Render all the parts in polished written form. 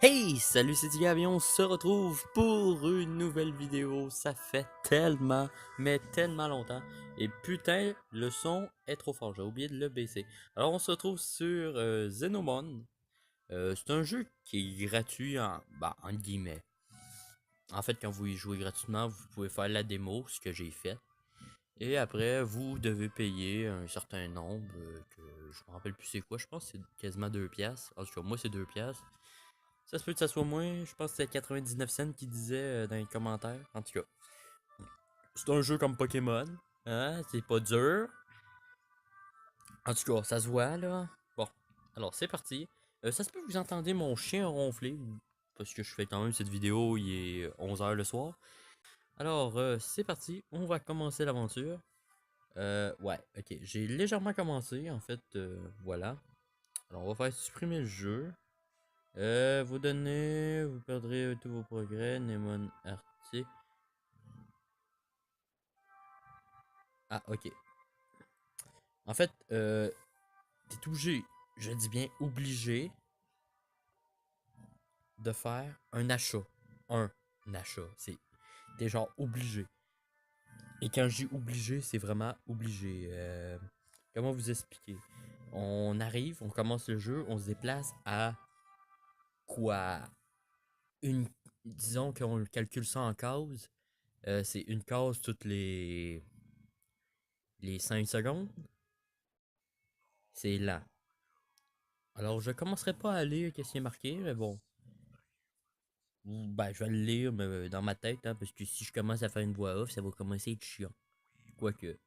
Hey, salut, c'est Gabi, on se retrouve pour une nouvelle vidéo. Ça fait tellement, mais tellement longtemps. Et putain, le son est trop fort, j'ai oublié de le baisser. Alors on se retrouve sur Xenomon. C'est un jeu qui est gratuit en guillemets. En fait, quand vous y jouez gratuitement, vous pouvez faire la démo, ce que j'ai fait. Et après, vous devez payer un certain nombre, que je me rappelle plus c'est quoi, je pense que c'est quasiment 2 piastres. En tout cas, moi c'est 2 piastres. Ça se peut que ça soit moins, je pense que c'était 99 cents qui disait dans les commentaires. En tout cas, c'est un jeu comme Pokémon. Hein, c'est pas dur. En tout cas, ça se voit là. Bon, alors c'est parti. Ça se peut que vous entendez mon chien ronfler. Parce que je fais quand même cette vidéo, il est 11 h le soir. Alors, c'est parti. On va commencer l'aventure. Ouais, ok. J'ai légèrement commencé, en fait. Voilà. Alors, on va faire supprimer le jeu. Vous perdrez tous vos progrès, Nemon Arctic. Ah, ok. En fait, t'es obligé, je dis bien obligé, de faire un achat. Un achat. T'es genre obligé. Et quand je dis obligé, c'est vraiment obligé. Comment vous expliquer? On arrive, on commence le jeu, on se déplace à quoi? Une. Disons qu'on calcule ça en cases. C'est une case toutes les 5 secondes. C'est lent. Alors, je commencerai pas à lire qu'est-ce qui est marqué, mais bon. Ben, je vais le lire mais, dans ma tête, hein, parce que si je commence à faire une voix off, ça va commencer à être chiant. Quoique,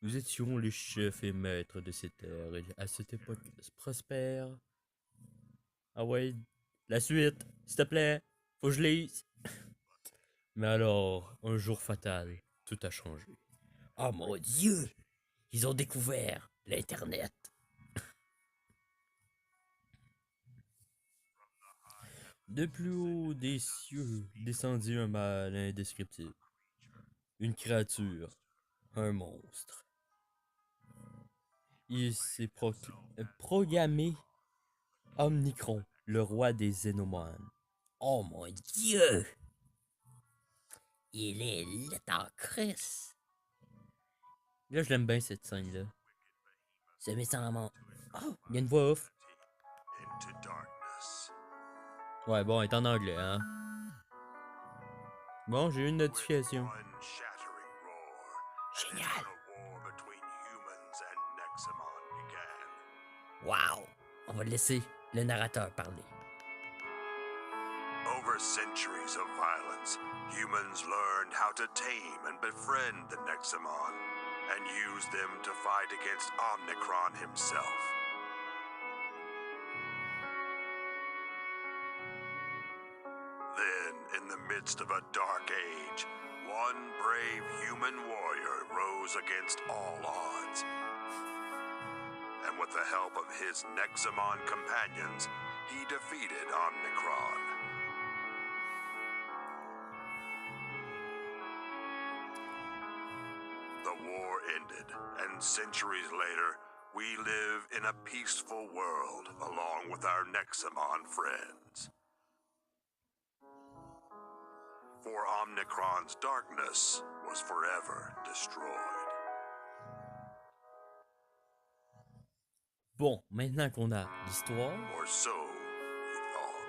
nous étions les chefs et maîtres de ces terres, et à cette époque prospère. Ah ouais, la suite, s'il te plaît, faut que je lise. Mais alors, un jour fatal, tout a changé. Oh mon dieu, ils ont découvert l'Internet. De plus haut des cieux descendit un mal indescriptible. Une créature, un monstre. Il s'est programmé Omnicron, le roi des Xénomones. Oh mon dieu! Il est là en Chris. Là, je l'aime bien cette scène-là. Ce méchant. Oh, il y a une voix off. Ouais, bon, elle est en anglais, hein. Bon, j'ai eu une notification. Génial! Wow! On va laisser le narrateur parler. Over centuries of violence, humans learned how to tame and befriend the Nexamon, and use them to fight against Omnicron himself. Then, in the midst of a dark age, one brave human warrior rose against all odds. And with the help of his Nexamon companions, he defeated Omnicron. The war ended, and centuries later, we live in a peaceful world along with our Nexamon friends. For Omnicron's darkness was forever destroyed. Bon, maintenant qu'on a l'histoire. Or so we thought.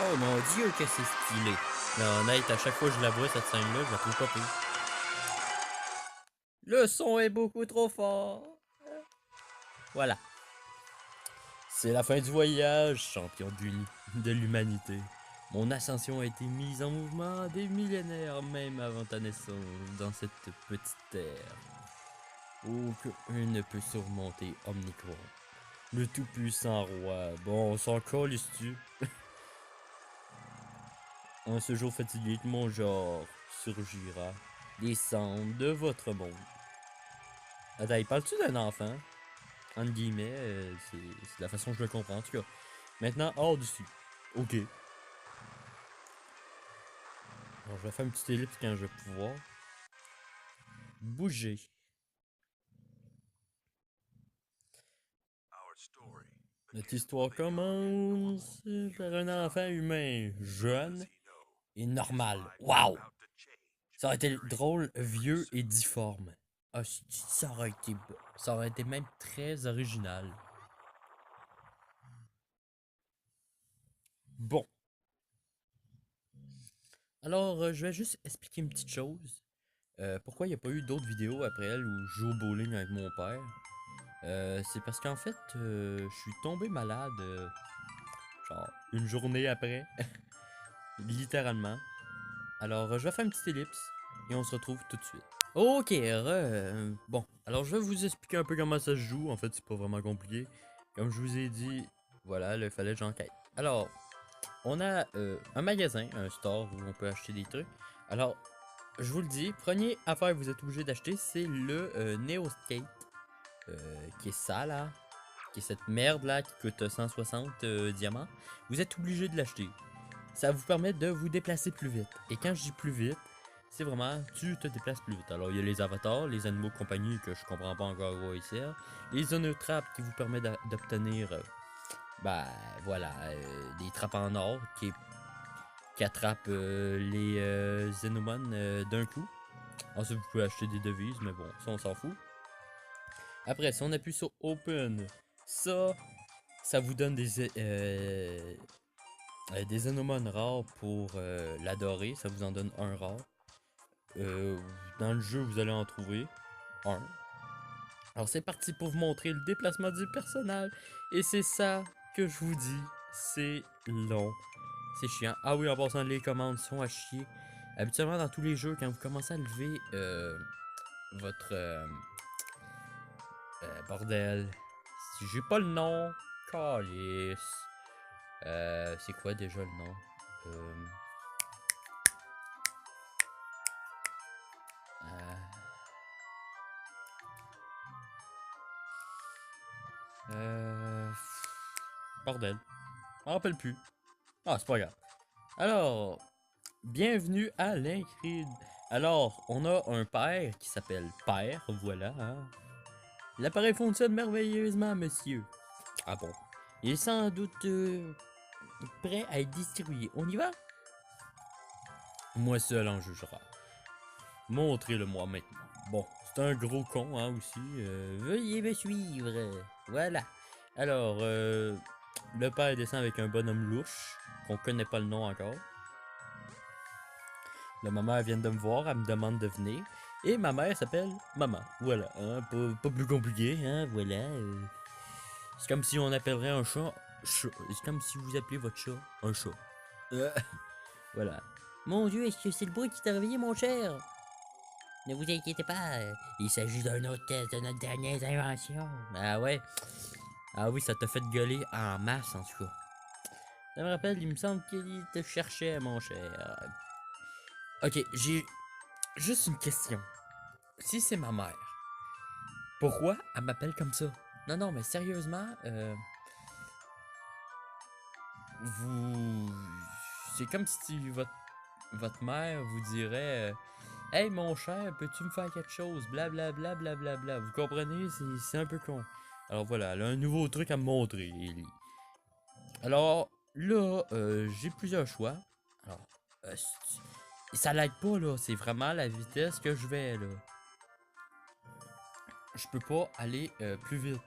Oh mon dieu, que c'est stylé. Mais honnête, à chaque fois que je la vois, cette scène-là, je la trouve pas pire. Le son est beaucoup trop fort. Voilà. C'est la fin du voyage, champion de l'humanité. Mon ascension a été mise en mouvement des millénaires, même avant ta naissance, dans cette petite terre. Aucun ne peut surmonter Omnicron. Le tout-puissant roi. Bon, on s'en calisse-tu? En ce jour fatigué, mon genre surgira des cendres de votre monde. Attends, il parle-tu d'un enfant? Entre guillemets, c'est la façon que je le comprends, en tout cas. Maintenant, hors d'ici. Ok. Alors, je vais faire une petite ellipse quand je vais pouvoir. Bouger. Our story Notre begins histoire with a young commence par un enfant humain jeune he knows et normal. life is Waouh! about to change. Ça aurait été drôle, vieux et difforme. Ah, ça aurait été beau. Ça aurait été même très original. Bon. Alors, je vais juste expliquer une petite chose. Pourquoi il n'y a pas eu d'autres vidéos après elle où je joue au bowling avec mon père? C'est parce qu'en fait, je suis tombé malade, genre une journée après, littéralement. Alors, je vais faire une petite ellipse et on se retrouve tout de suite. Ok, bon, alors je vais vous expliquer un peu comment ça se joue. En fait, c'est pas vraiment compliqué. Comme je vous ai dit, voilà, il fallait que j'enquête. Alors, on a un magasin, un store où on peut acheter des trucs. Alors, je vous le dis, première affaire que vous êtes obligé d'acheter, c'est le Neo Skate, qui est ça là, qui est cette merde là qui coûte 160 diamants. Vous êtes obligé de l'acheter. Ça vous permet de vous déplacer plus vite. Et quand je dis plus vite, c'est vraiment tu te déplaces plus vite. Alors il y a les avatars, les animaux de compagnie que je comprends pas encore quoi ici, les zones trappes qui vous permettent d'obtenir, bah voilà, des trappes en or qui attrapent les Xenomon d'un coup. Ensuite vous pouvez acheter des devises, mais bon, ça on s'en fout. Après, si on appuie sur Open, ça vous donne des anomone rares pour l'adorer, ça vous en donne un rare. Dans le jeu, vous allez en trouver un. Alors c'est parti pour vous montrer le déplacement du personnage. Et c'est ça que je vous dis, c'est long. C'est chiant. Ah oui, en passant, les commandes sont à chier. Habituellement, dans tous les jeux, quand vous commencez à lever votre... bordel. Si j'ai pas le nom, calice. C'est quoi déjà le nom? Euh... Bordel. Je m'en rappelle plus. Ah, c'est pas grave. Alors, bienvenue à l'Incrid. Alors, on a un père qui s'appelle Père, voilà. Hein. L'appareil fonctionne merveilleusement, monsieur. Ah bon. Il est sans doute prêt à être distribué. On y va? Moi seul en jugera. Montrez-le-moi maintenant. Bon, c'est un gros con, hein, aussi. Veuillez me suivre. Voilà. Alors, le père descend avec un bonhomme louche, qu'on connaît pas le nom encore. La maman vient de me voir, elle me demande de venir. Et ma mère s'appelle Maman. Voilà, hein, pas plus compliqué, hein, voilà. C'est comme si on appellerait un chat. C'est comme si vous appelez votre chat un chat. Voilà. Mon Dieu, est-ce que c'est le bruit qui t'a réveillé, mon cher? Ne vous inquiétez pas, il s'agit d'un autre test de notre dernière invention. Ah ouais? Ah oui, ça t'a fait gueuler en masse, en tout cas. Ça me rappelle, il me semble qu'il te cherchait, mon cher. Ok, j'ai juste une question. Si c'est ma mère, pourquoi elle m'appelle comme ça? Non, non, mais sérieusement, vous... C'est comme si votre mère vous dirait... Hey mon cher, peux-tu me faire quelque chose? Blablabla, blablabla. Vous comprenez? C'est un peu con. Alors voilà, elle a un nouveau truc à me montrer, Ellie. Alors là, j'ai plusieurs choix. Alors, ça l'aide pas là, c'est vraiment la vitesse que je vais là. Je peux pas aller plus vite.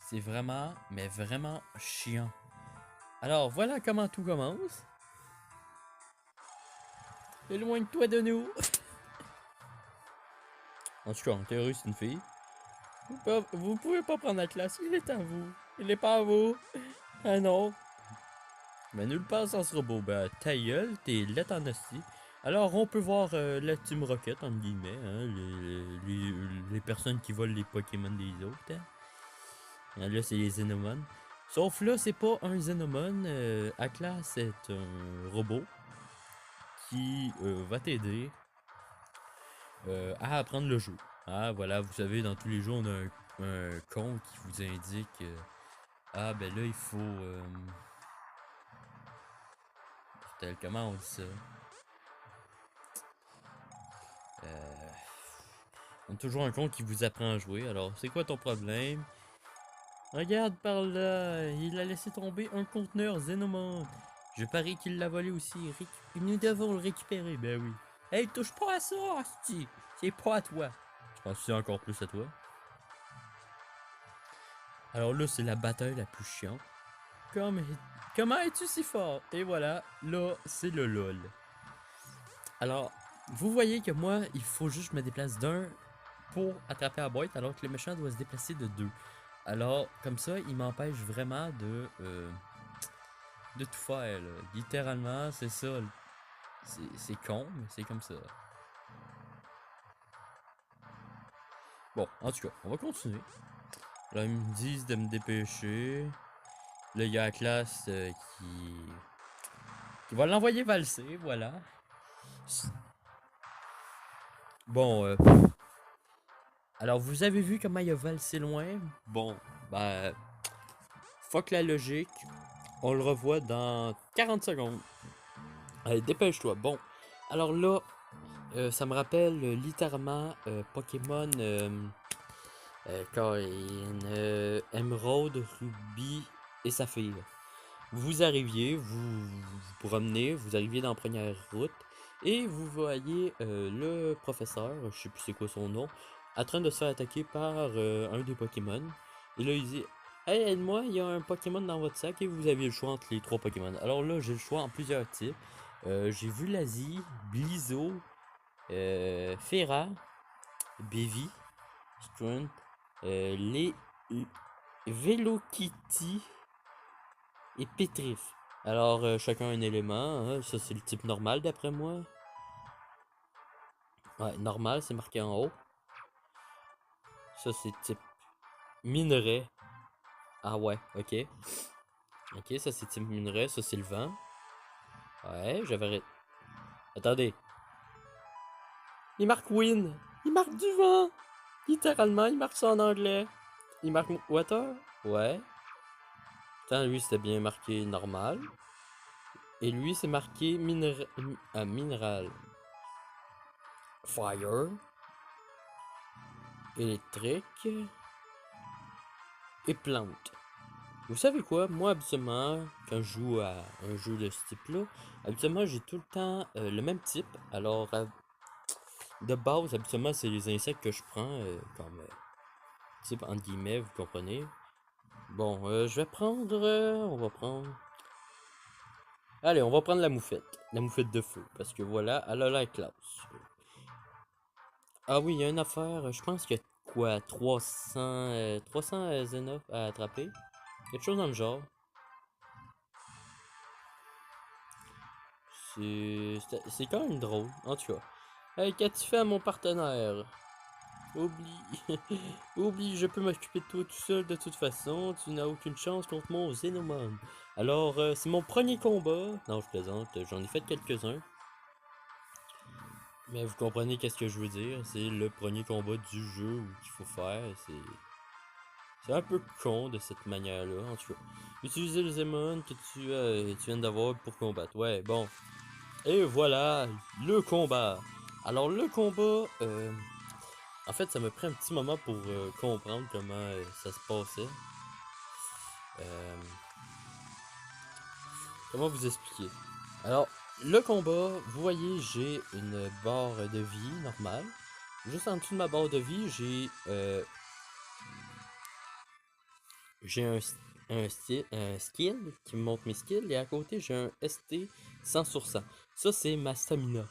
C'est vraiment, mais vraiment chiant. Alors voilà comment tout commence. Éloigne-toi de nous. En tout cas, en théorie, c'est une fille. Vous pouvez pas prendre la classe, il est à vous. Il est pas à vous. Ah non. Mais nulle part sans ce robot. Ben, ta gueule, t'es lettre en hostie. Alors, on peut voir la Team Rocket, entre guillemets, hein, les personnes qui volent les Pokémon des autres. Hein. Là, c'est les Xenomon. Sauf là, c'est pas un Xenomon. Akla, c'est un robot qui va t'aider à apprendre le jeu. Ah, voilà, vous savez, dans tous les jeux, on a un con qui vous indique ah, ben là, il faut. Comment on dit ça? On a toujours un con qui vous apprend à jouer. Alors, c'est quoi ton problème? Regarde par là, il a laissé tomber un conteneur Xenomon. Je parie qu'il l'a volé aussi. Nous devons le récupérer, ben oui. Hey, touche pas à ça, hostie. C'est pas à toi. Je pense que c'est encore plus à toi. Alors là, c'est la bataille la plus chiante. Comment es-tu si fort? Et voilà, là, c'est le LOL. Alors, vous voyez que moi, il faut juste que je me déplace d'un pour attraper la boîte, alors que le méchant doit se déplacer de deux. Alors, comme ça, il m'empêche vraiment de tout faire, là. Littéralement, c'est ça. C'est con, mais c'est comme ça. Bon, en tout cas, on va continuer. Là, ils me disent de me dépêcher. Là, il y a la classe qui va l'envoyer valser, voilà. Bon, alors, vous avez vu comment il a valsé loin? Bon, ben, fuck la logique. On le revoit dans 40 secondes. Allez, dépêche-toi. Bon, alors là, ça me rappelle littéralement Pokémon Emeraude, Ruby et Saphir. Vous arriviez, vous promenez, vous arriviez dans la première route et vous voyez le professeur, je sais plus c'est quoi son nom, en train de se faire attaquer par un des Pokémon. Et là il dit hey, aide-moi, il y a un Pokémon dans votre sac et vous avez le choix entre les trois Pokémon. Alors là, j'ai le choix en plusieurs types. J'ai vu Lazy, Blizzo, Fera, Bevi, Strunt, les Velokitty et Pétrif. Alors, chacun un élément. Hein. Ça, c'est le type normal d'après moi. Ouais, normal, c'est marqué en haut. Ça, c'est type minerai. Ah ouais, ok. Ok, ça, c'est type minerai. Ça, c'est le vent. Ouais, j'avais... Attendez. Il marque win. Il marque du vent. Littéralement, il marque ça en anglais. Il marque water. Ouais. Putain, lui, c'était bien marqué normal. Et lui, c'est marqué minéral. Fire. Électrique. Et plante. Vous savez quoi? Moi, habituellement, quand je joue à un jeu de ce type-là, habituellement, j'ai tout le temps le même type. Alors, de base, habituellement, c'est les insectes que je prends comme type entre guillemets, vous comprenez. Bon, je vais prendre... on va prendre... Allez, on va prendre la moufette. La moufette de feu. Parce que voilà, elle a la classe. Ah oui, il y a une affaire. Je pense qu'il y a quoi? 300 Xenoph à attraper. Quelque chose dans le genre. C'est quand même drôle, en tout cas. Hey, qu'as-tu fait à mon partenaire? Oublie. Oublie, je peux m'occuper de toi tout seul de toute façon. Tu n'as aucune chance contre mon Xenomon. Alors, c'est mon premier combat. Non, je plaisante, j'en ai fait quelques-uns. Mais vous comprenez qu'est-ce que je veux dire. C'est le premier combat du jeu qu'il faut faire. C'est un peu con de cette manière-là, en tout cas. Utiliser le Xenomon que tu viens d'avoir pour combattre. Ouais, bon. Et voilà, le combat. Alors le combat, en fait, ça me prend un petit moment pour comprendre comment ça se passait. Comment vous expliquer? Alors, le combat, vous voyez, j'ai une barre de vie normale. Juste en dessous de ma barre de vie, j'ai un skill qui me montre mes skills. Et à côté, j'ai un ST 100 sur 100. Ça, c'est ma stamina.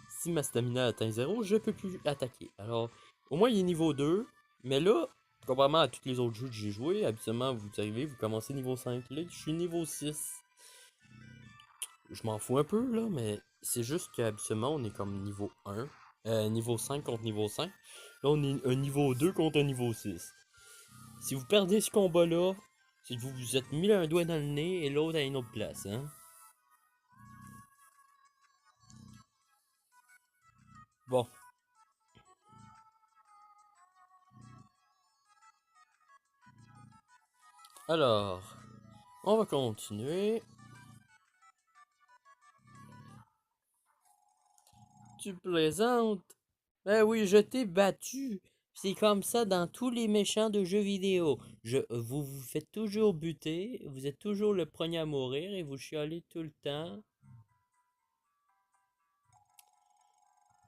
Si ma stamina atteint 0, je peux plus attaquer. Alors, au moins il est niveau 2. Mais là, contrairement à tous les autres jeux que j'ai joué, habituellement vous arrivez, vous commencez niveau 5. Là, je suis niveau 6. Je m'en fous un peu là, mais c'est juste qu'habituellement on est comme niveau 1. Niveau 5 contre niveau 5. Là, on est un niveau 2 contre un niveau 6. Si vous perdez ce combat-là, c'est que vous vous êtes mis un doigt dans le nez et l'autre à une autre place, hein. Bon. Alors, on va continuer. Tu plaisantes? Ben oui, je t'ai battu. C'est comme ça dans tous les méchants de jeux vidéo. Vous vous faites toujours buter, vous êtes toujours le premier à mourir et vous chialez tout le temps.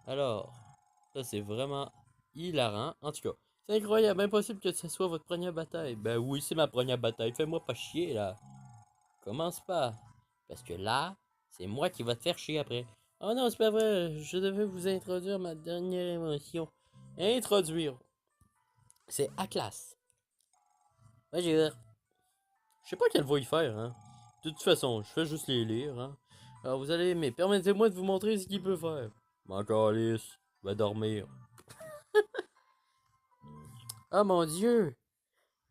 Alors, ça c'est vraiment hilarant. En tout cas, c'est incroyable, impossible que ce soit votre première bataille. Ben oui, c'est ma première bataille. Fais-moi pas chier là. Commence pas. Parce que là, c'est moi qui va te faire chier après. Oh non, c'est pas vrai. Je devais vous introduire ma dernière émotion. Introduire. C'est à classe. Ouais, je sais pas quelle voix y faire, hein. De toute façon, je fais juste les lire, hein. Alors vous allez aimer. Permettez-moi de vous montrer ce qu'il peut faire. Mon calice, va dormir. Ah mon dieu!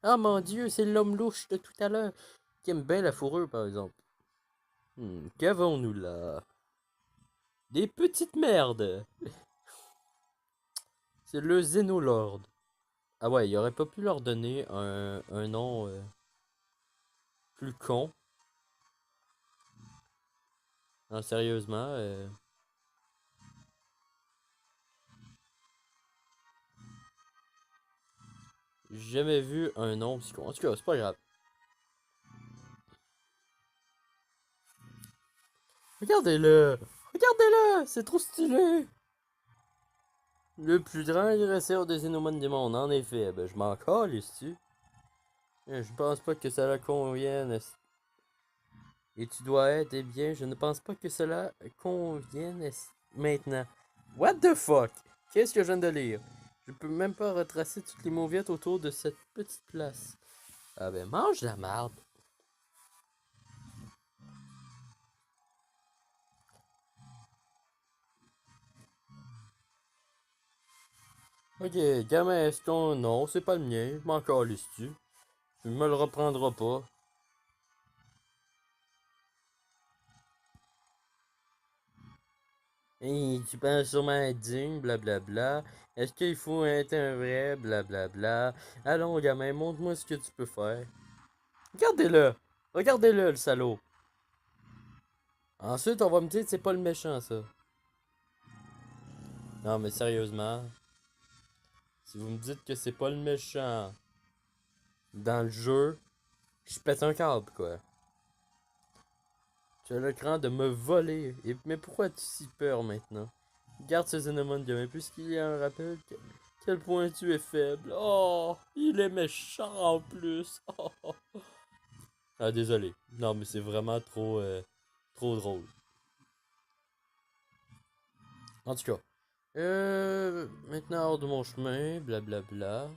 Ah mon dieu, c'est l'homme louche de tout à l'heure. Qui aime bien la fourrure, par exemple. Qu'avons-nous là? Des petites merdes! C'est le Xénoloord. Ah ouais, il aurait pas pu leur donner un nom plus con. Non, sérieusement. J'ai jamais vu un nom aussi con. En tout cas, c'est pas grave. Regardez-le! Regardez-le! C'est trop stylé! Le plus grand agresseur des Xénomones du monde, en effet. Ben, je m'en calisse-tu? Je pense pas que cela convienne. Et tu dois être, eh bien, je ne pense pas que cela convienne maintenant. What the fuck? Qu'est-ce que je viens de lire? Je peux même pas retracer toutes les mauviettes autour de cette petite place. Ah ben, mange la marde. Ok, gamin, est-ce qu'on... Non, c'est pas le mien. Je m'en calisse-tu? Tu me le reprendras pas. Hey, tu penses sûrement être digne, blablabla. Est-ce qu'il faut être un vrai, blablabla. Allons, gamin, montre-moi ce que tu peux faire. Regardez-le! Regardez-le, le salaud! Ensuite, on va me dire que c'est pas le méchant, ça. Non, mais sérieusement, si vous me dites que c'est pas le méchant dans le jeu, je pète un câble, quoi. Tu as le cran de me voler. Mais pourquoi as-tu si peur maintenant? Garde ce Xénomon gamin, puisqu'il y a un rappel quel point tu es faible. Oh, il est méchant en plus. Oh. Ah, désolé. Non, mais c'est vraiment trop drôle. En tout cas, maintenant hors de mon chemin, blablabla.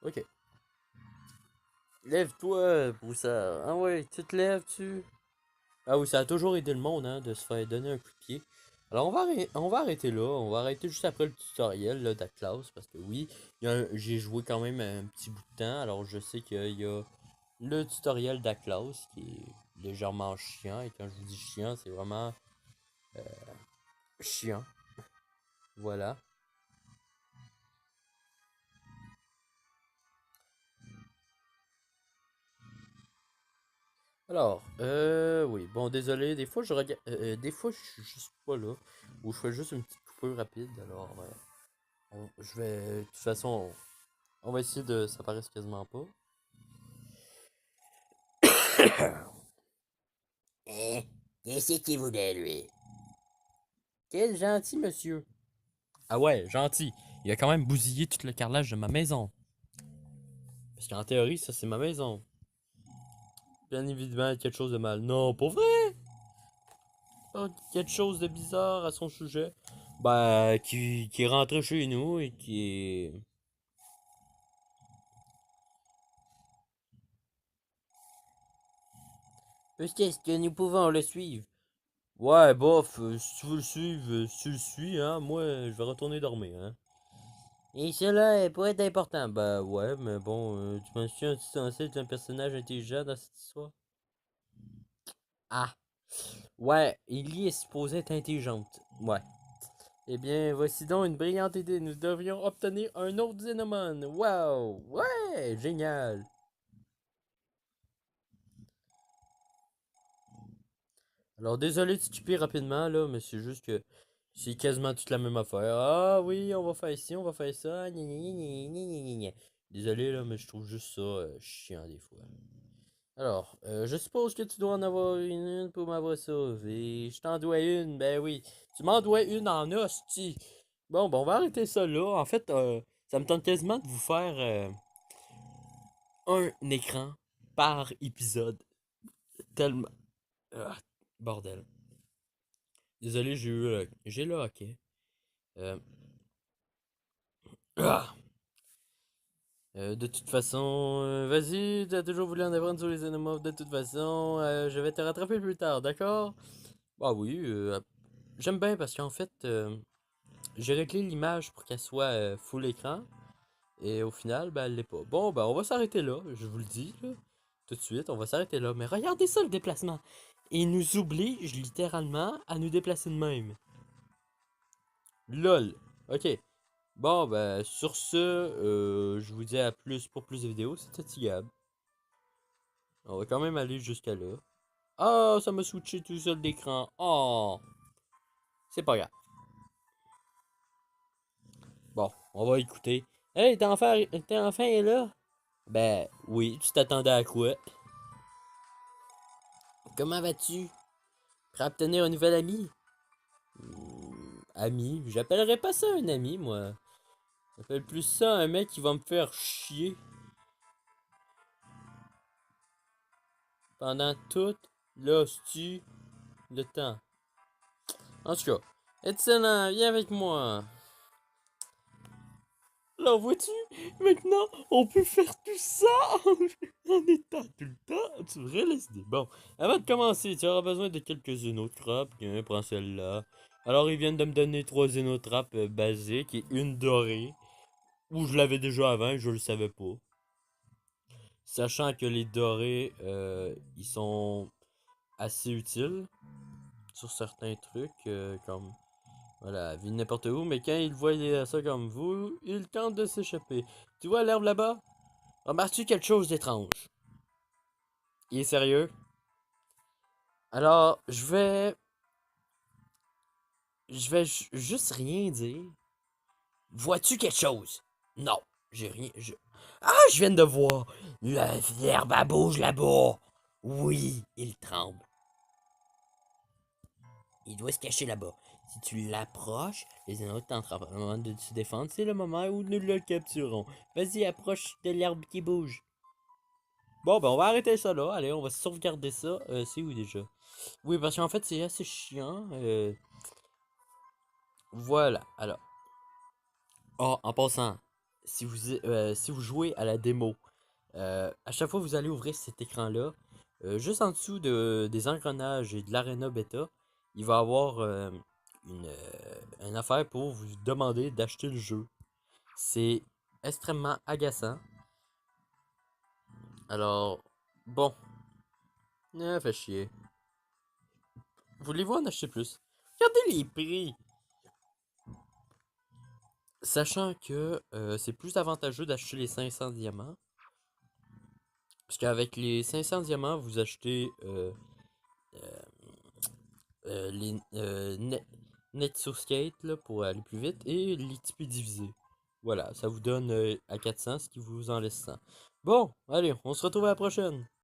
Ok. Lève-toi, Broussard. Ah ouais, tu te lèves-tu? Ah oui, ça a toujours aidé le monde, hein, de se faire donner un coup de pied. Alors on va arrêter là, on va arrêter juste après le tutoriel là, d'Atlas, parce que oui, j'ai joué quand même un petit bout de temps, alors je sais qu'il y a le tutoriel d'Atlas qui est légèrement chiant, et quand je vous dis chiant, c'est vraiment chiant. Voilà. Alors, oui, bon, désolé, des fois je regarde, des fois je suis juste pas là, ou je fais juste une petite coupure rapide, alors je vais, de toute façon, on va essayer de, ça paraisse quasiment pas. Eh, qu'est-ce qu'il voulait, lui? Quel gentil monsieur. Ah ouais, gentil. Il a quand même bousillé tout le carrelage de ma maison. Parce qu'en théorie, ça c'est ma maison. Bien évidemment, quelque chose de mal. Non, pas vrai! Oh, quelque chose de bizarre à son sujet. Bah, qui est rentré chez nous et qui est... Est-ce que nous pouvons le suivre? Ouais, bof, si tu veux le suivre, si tu le suis, hein, moi, je vais retourner dormir, hein. Et cela pourrait être important. Bah ouais, mais bon, tu penses que tu es censé être un personnage intelligent dans cette histoire? Ah, ouais, Ellie est supposée être intelligente. Ouais. Eh bien, voici donc une brillante idée. Nous devrions obtenir un autre Xenomon. Wow! Ouais! Génial! Alors, désolé de skipper rapidement, là, mais c'est juste que c'est quasiment toute la même affaire. Ah oui, on va faire ci, on va faire ça. Gna, gna, gna, gna, gna, gna, gna. Désolé, là, mais je trouve juste ça chiant des fois. Alors, je suppose que tu dois en avoir une pour m'avoir sauvé. Je t'en dois une, ben oui. Tu m'en dois une en hostie. Bon, ben on va arrêter ça là. En fait, ça me tente quasiment de vous faire un écran par épisode. Tellement. Ah, bordel. Désolé, j'ai le hockey. Euh, ah. De toute façon, vas-y, t'as toujours voulu en apprendre sur les animaux. De toute façon, je vais te rattraper plus tard, d'accord? Ah oui, j'aime bien parce qu'en fait, j'ai réglé l'image pour qu'elle soit full écran. Et au final, ben, elle l'est pas. Bon, ben, on va s'arrêter là, je vous le dis, là. Tout de suite, on va s'arrêter là. Mais regardez ça, le déplacement. Il nous oblige littéralement à nous déplacer de même. LOL. Ok. Bon, ben, sur ce, je vous dis à plus pour plus de vidéos. C'était Tigab. On va quand même aller jusqu'à là. Ah, ça m'a switché tout seul d'écran. Oh, c'est pas grave. Bon, on va écouter. Hey, t'es enfin là? Ben, oui, tu t'attendais à quoi? Comment vas-tu? Prêt à obtenir un nouvel ami? Ami? J'appellerais pas ça un ami, moi. J'appelle plus ça un mec qui va me faire chier pendant tout l'hostie de temps. En tout cas, excellent, viens avec moi. Là, vois-tu, maintenant, on peut faire tout ça en étant tout le temps. Tu me laisses des. Bon, avant de commencer, tu auras besoin de quelques xénotrappes. Tiens, prends celle-là. Alors, ils viennent de me donner 3 xénotrappes basiques et une dorée. Ou je l'avais déjà avant et je le savais pas. Sachant que les dorés, ils sont assez utiles sur certains trucs, comme voilà, vit n'importe où, mais quand il voit ça comme vous, il tente de s'échapper. Tu vois l'herbe là-bas? Remarques-tu quelque chose d'étrange? Il est sérieux? Alors, juste rien dire. Vois-tu quelque chose? Non, j'ai rien. Ah, je viens de voir. L'herbe elle bouge là-bas. Oui, il tremble. Il doit se cacher là-bas. Si tu l'approches, les autres tenteront probablement de se défendre. C'est le moment où nous le capturons. Vas-y, approche de l'herbe qui bouge. Bon, ben on va arrêter ça là. Allez, on va sauvegarder ça. C'est où déjà? Oui, parce qu'en fait, c'est assez chiant. Voilà. Alors. Oh, en passant, si vous jouez à la démo, à chaque fois que vous allez ouvrir cet écran-là, juste en dessous des engrenages et de l'arena bêta, il va y avoir une affaire pour vous demander d'acheter le jeu. C'est extrêmement agaçant. Alors, bon, fait chier. Voulez-vous en acheter plus? Regardez les prix! Sachant que c'est plus avantageux d'acheter les 500 diamants. Parce qu'avec les 500 diamants, vous achetez les Netscape là, pour aller plus vite et l'XP divisé. Voilà, ça vous donne à 400, ce qui vous en laisse 100. Bon, allez, on se retrouve à la prochaine.